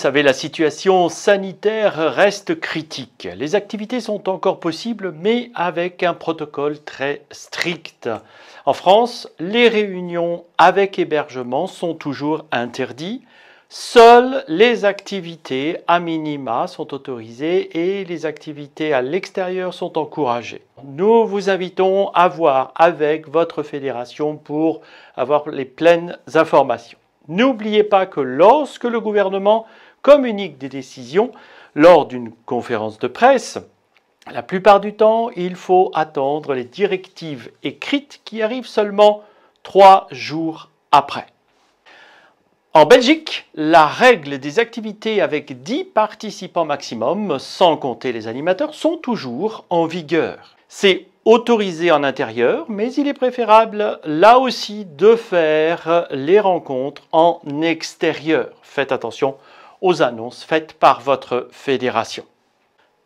savez, la situation sanitaire reste critique. Les activités sont encore possibles, mais avec un protocole très strict. En France, les réunions avec hébergement sont toujours interdites. Seules les activités à minima sont autorisées et les activités à l'extérieur sont encouragées. Nous vous invitons à voir avec votre fédération pour avoir les pleines informations. N'oubliez pas que lorsque le gouvernement communique des décisions lors d'une conférence de presse, la plupart du temps, il faut attendre les directives écrites qui arrivent seulement 3 jours après. En Belgique, la règle des activités avec 10 participants maximum, sans compter les animateurs, sont toujours en vigueur. C'est autorisé en intérieur, mais il est préférable là aussi de faire les rencontres en extérieur. Faites attention aux annonces faites par votre fédération.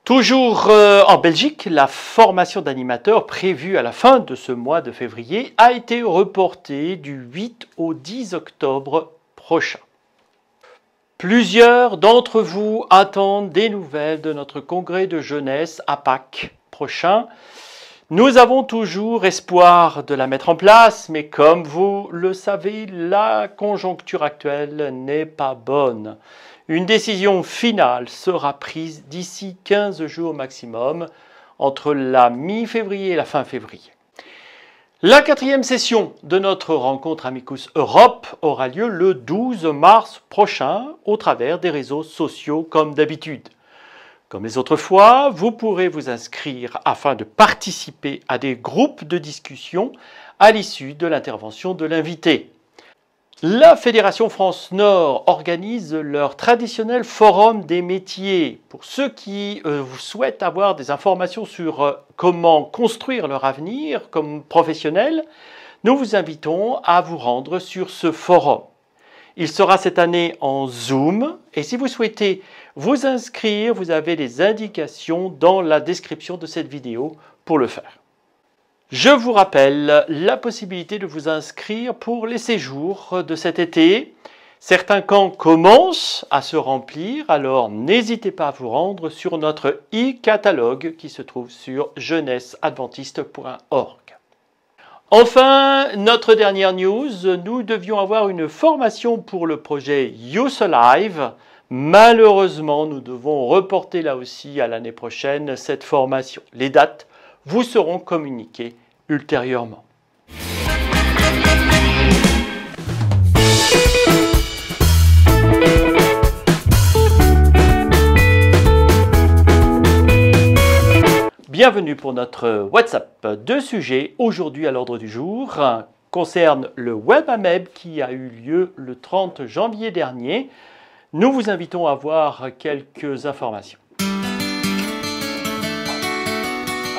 Toujours en Belgique, la formation d'animateurs prévue à la fin de ce mois de février a été reportée du 8 au 10 octobre prochain. Plusieurs d'entre vous attendent des nouvelles de notre congrès de jeunesse à Pâques prochain. Nous avons toujours espoir de la mettre en place, mais comme vous le savez, la conjoncture actuelle n'est pas bonne. Une décision finale sera prise d'ici 15 jours maximum, entre la mi-février et la fin février. La 4e session de notre rencontre Amicus Europe aura lieu le 12 mars prochain au travers des réseaux sociaux comme d'habitude. Comme les autres fois, vous pourrez vous inscrire afin de participer à des groupes de discussion à l'issue de l'intervention de l'invité. La Fédération France Nord organise leur traditionnel forum des métiers. Pour ceux qui souhaitent avoir des informations sur comment construire leur avenir comme professionnels, nous vous invitons à vous rendre sur ce forum. Il sera cette année en Zoom et si vous souhaitez vous inscrire, vous avez les indications dans la description de cette vidéo pour le faire. Je vous rappelle la possibilité de vous inscrire pour les séjours de cet été. Certains camps commencent à se remplir, alors n'hésitez pas à vous rendre sur notre e-catalogue qui se trouve sur jeunesseadventiste.org. Enfin, notre dernière news, nous devions avoir une formation pour le projet Youth Alive. Malheureusement, nous devons reporter là aussi à l'année prochaine cette formation. Les dates vous seront communiquées ultérieurement. Bienvenue pour notre WhatsApp. 2 sujets aujourd'hui à l'ordre du jour concernent le Web AMEB qui a eu lieu le 30 janvier dernier. Nous vous invitons à voir quelques informations.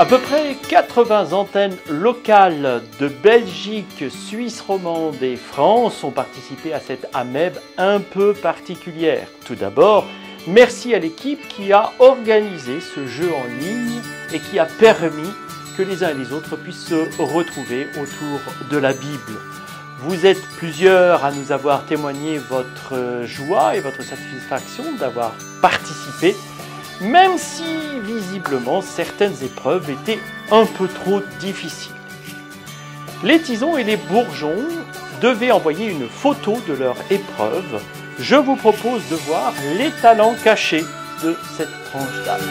À peu près 80 antennes locales de Belgique, Suisse romande et France ont participé à cette AMEB un peu particulière. Tout d'abord, merci à l'équipe qui a organisé ce jeu en ligne et qui a permis que les uns et les autres puissent se retrouver autour de la Bible. Vous êtes plusieurs à nous avoir témoigné votre joie et votre satisfaction d'avoir participé, même si visiblement certaines épreuves étaient un peu trop difficiles. Les tisons et les bourgeons devaient envoyer une photo de leur épreuve. Je vous propose de voir les talents cachés de cette tranche d'âge.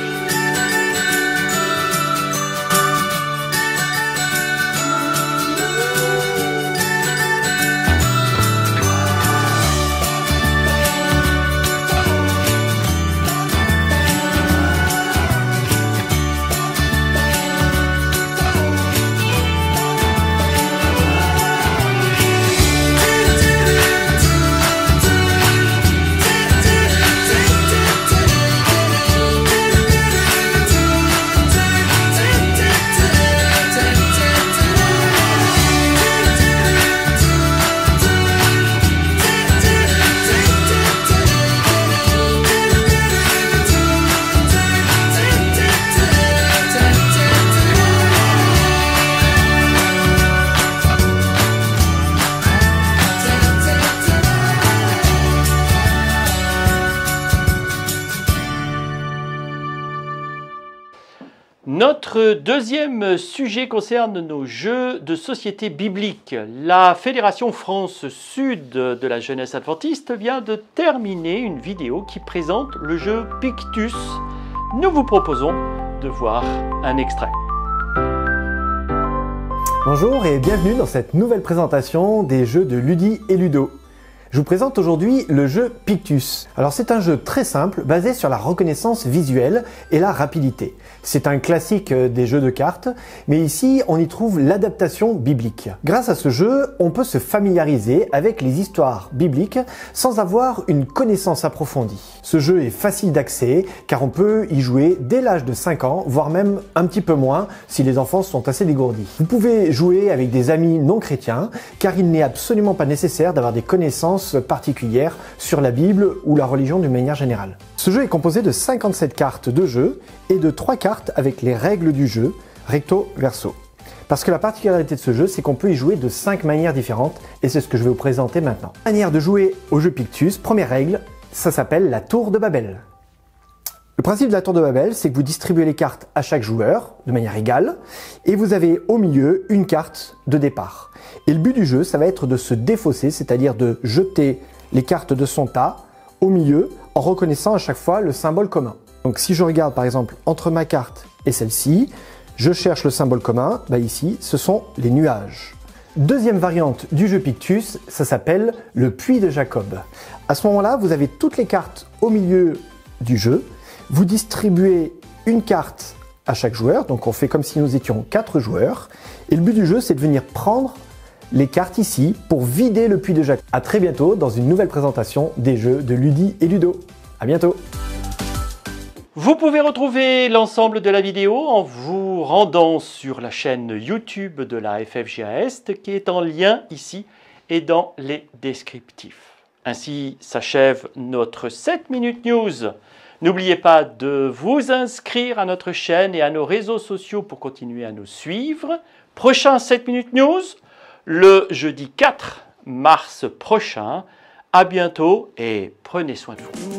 Notre deuxième sujet concerne nos jeux de société biblique. La Fédération France Sud de la jeunesse adventiste vient de terminer une vidéo qui présente le jeu Pictus. Nous vous proposons de voir un extrait. Bonjour et bienvenue dans cette nouvelle présentation des jeux de Ludi et Ludo. Je vous présente aujourd'hui le jeu Pictus. Alors c'est un jeu très simple basé sur la reconnaissance visuelle et la rapidité. C'est un classique des jeux de cartes, mais ici on y trouve l'adaptation biblique. Grâce à ce jeu, on peut se familiariser avec les histoires bibliques sans avoir une connaissance approfondie. Ce jeu est facile d'accès car on peut y jouer dès l'âge de 5 ans, voire même un petit peu moins si les enfants sont assez dégourdis. Vous pouvez jouer avec des amis non chrétiens car il n'est absolument pas nécessaire d'avoir des connaissances particulières sur la Bible ou la religion d'une manière générale. Ce jeu est composé de 57 cartes de jeu et de 3 cartes avec les règles du jeu, recto verso. Parce que la particularité de ce jeu, c'est qu'on peut y jouer de 5 manières différentes et c'est ce que je vais vous présenter maintenant. Manière de jouer au jeu Pictus, première règle, ça s'appelle la tour de Babel. Le principe de la tour de Babel, c'est que vous distribuez les cartes à chaque joueur de manière égale et vous avez au milieu une carte de départ. Et le but du jeu, ça va être de se défausser, c'est-à-dire de jeter les cartes de son tas au milieu en reconnaissant à chaque fois le symbole commun. Donc si je regarde par exemple entre ma carte et celle-ci, je cherche le symbole commun, ici ce sont les nuages. Deuxième variante du jeu Pictus, ça s'appelle le puits de Jacob. À ce moment-là, vous avez toutes les cartes au milieu du jeu. Vous distribuez une carte à chaque joueur, donc on fait comme si nous étions 4 joueurs. Et le but du jeu, c'est de venir prendre les cartes ici pour vider le puits de Jacob. A très bientôt dans une nouvelle présentation des jeux de Ludi et Ludo. À bientôt. Vous pouvez retrouver l'ensemble de la vidéo en vous rendant sur la chaîne YouTube de la FFGA Est qui est en lien ici et dans les descriptifs. Ainsi s'achève notre 7 Minutes News. N'oubliez pas de vous inscrire à notre chaîne et à nos réseaux sociaux pour continuer à nous suivre. Prochain 7 Minutes News, le jeudi 4 mars prochain. À bientôt et prenez soin de vous.